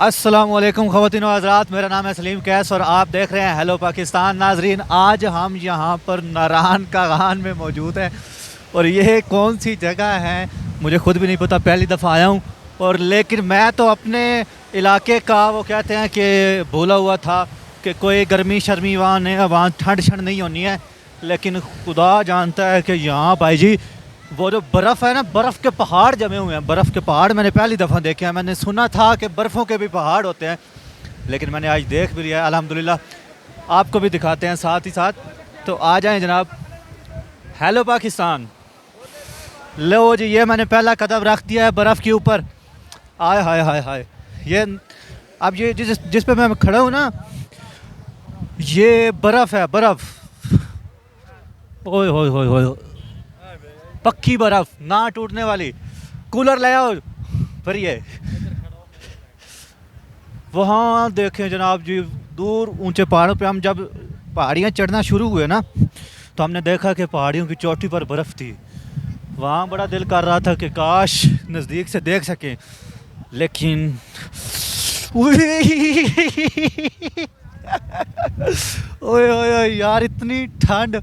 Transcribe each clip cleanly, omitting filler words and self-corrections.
अस्सलामुअलैकुम ख़वातीन व हज़रात, मेरा नाम है सलीम कैस और आप देख रहे हैं हेलो पाकिस्तान। नाजरीन, आज हम यहाँ पर नारान का गान में मौजूद हैं और ये कौन सी जगह है मुझे ख़ुद भी नहीं पता, पहली दफ़ा आया हूँ। और लेकिन मैं तो अपने इलाके का वो कहते हैं कि भूला हुआ था कि कोई गर्मी शर्मी वहाँ ठंड शंड नहीं होनी है, लेकिन खुदा जानता है कि यहाँ भाई जी वो जो बर्फ़ है ना, बर्फ़ के पहाड़ जमे हुए हैं। बर्फ़ के पहाड़ मैंने पहली दफ़ा देखे हैं। मैंने सुना था कि बर्फ़ों के भी पहाड़ होते हैं, लेकिन मैंने आज देख भी लिया है अल्हम्दुलिल्लाह। आपको भी दिखाते हैं साथ ही साथ, तो आ जाएं जनाब। हेलो पाकिस्तान। लो जी, ये मैंने पहला कदम रख दिया है बर्फ़ के ऊपर। आय हाय हाय हाय। ये अब ये जिस पे मैं खड़ा हूँ ना, ये बर्फ़ है, बर्फ़। ओए होए होए होए, पक्की बर्फ ना टूटने वाली। कूलर ले आओ फिर। ये वहाँ देखें जनाब जी, दूर ऊंचे पहाड़ों पे हम जब पहाड़ियाँ चढ़ना शुरू हुए ना, तो हमने देखा कि पहाड़ियों की चोटी पर बर्फ़ थी। वहाँ बड़ा दिल कर रहा था कि काश नज़दीक से देख सकें, लेकिन ओए ओए यार, इतनी ठंड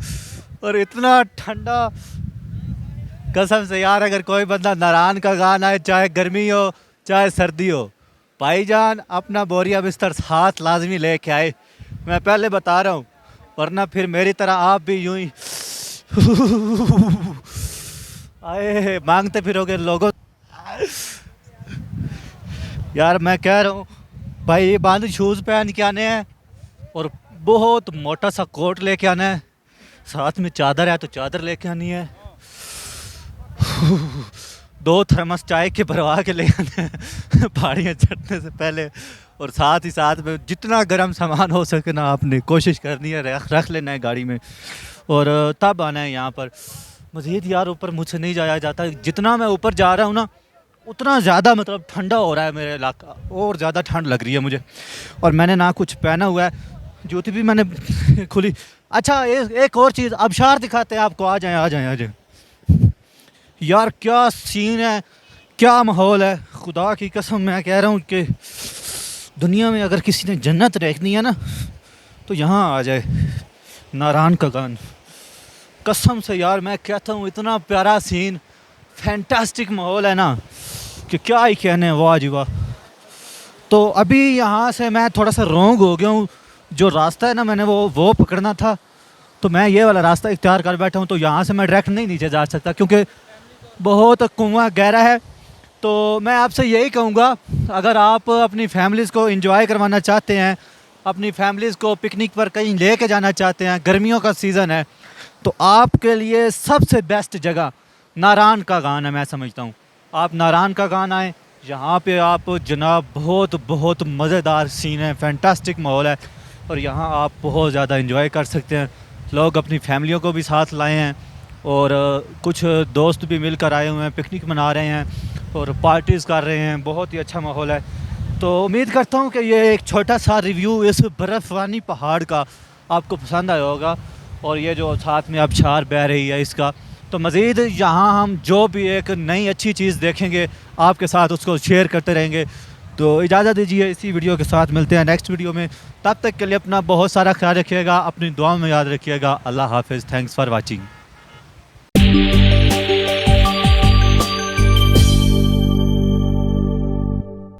और इतना ठंडा। कसम से यार, अगर कोई बंदा नारान का गाना है, चाहे गर्मी हो चाहे सर्दी हो, भाईजान अपना बोरिया बिस्तर साथ लाजमी लेके आए। मैं पहले बता रहा हूँ, वरना फिर मेरी तरह आप भी यूं ही आए मांगते फिरोगे लोगों। यार मैं कह रहा हूँ भाई, ये बांध शूज़ पहन के आने हैं और बहुत मोटा सा कोट लेके आना है, साथ में चादर है तो चादर लेके आनी है, 2 थर्मस चाय के भरवा के ले आने हैं पहाड़ियाँ चढ़ने से पहले। और साथ ही साथ में जितना गर्म सामान हो सके ना, आपने कोशिश करनी है रख लेना है गाड़ी में, और तब आना है यहाँ पर। मज़ीद यार ऊपर मुझसे नहीं जाया जाता। जितना मैं ऊपर जा रहा हूँ ना, उतना ज़्यादा मतलब ठंडा हो रहा है मेरा इलाका, और ज़्यादा ठंड लग रही है मुझे। और मैंने ना कुछ पहना हुआ है, जूती भी मैंने खुली। अच्छा, एक और चीज़, अबशार दिखाते हैं आपको। आ जाएँ आ जाएँ आ जाएँ। यार क्या सीन है, क्या माहौल है। खुदा की कसम मैं कह रहा हूँ कि दुनिया में अगर किसी ने जन्नत देखनी है ना, तो यहाँ आ जाए। नारान का गान, कसम से यार मैं कहता हूँ, इतना प्यारा सीन, फैंटास्टिक माहौल है ना कि क्या ही कहने, वाह जी वाह। तो अभी यहाँ से मैं थोड़ा सा रोंग हो गया हूँ। जो रास्ता है ना, मैंने वो पकड़ना था, तो मैं ये वाला रास्ता इख्तियार कर बैठा हूँ। तो यहाँ से मैं डायरेक्ट नहीं नीचे जा सकता, क्योंकि बहुत कुआं गहरा है। तो मैं आपसे यही कहूँगा, अगर आप अपनी फैमिलीज़ को एंजॉय करवाना चाहते हैं, अपनी फैमिलीज़ को पिकनिक पर कहीं लेके जाना चाहते हैं, गर्मियों का सीज़न है, तो आपके लिए सबसे बेस्ट जगह नारान का गान है। मैं समझता हूँ आप नारान का गान आएँ। यहाँ पे आप जनाब बहुत बहुत मज़ेदार सीन है, फैंटास्टिक माहौल है, और यहाँ आप बहुत ज़्यादा एंजॉय कर सकते हैं। लोग अपनी फैमिलियों को भी साथ लाए हैं, और कुछ दोस्त भी मिलकर आए हुए हैं, पिकनिक मना रहे हैं और पार्टीज़ कर रहे हैं। बहुत ही अच्छा माहौल है। तो उम्मीद करता हूँ कि ये एक छोटा सा रिव्यू इस बर्फ़वानी पहाड़ का आपको पसंद आया होगा, और ये जो साथ में आबशार बह रही है इसका। तो मज़ीद यहाँ हम जो भी एक नई अच्छी चीज़ देखेंगे, आपके साथ उसको शेयर करते रहेंगे। तो इजाज़त दीजिए, इसी वीडियो के साथ मिलते हैं नेक्स्ट वीडियो में। तब तक के लिए अपना बहुत सारा ख्याल रखिएगा, अपनी दुआ में याद रखिएगा। अल्लाह हाफ़िज़। Thanks for watching.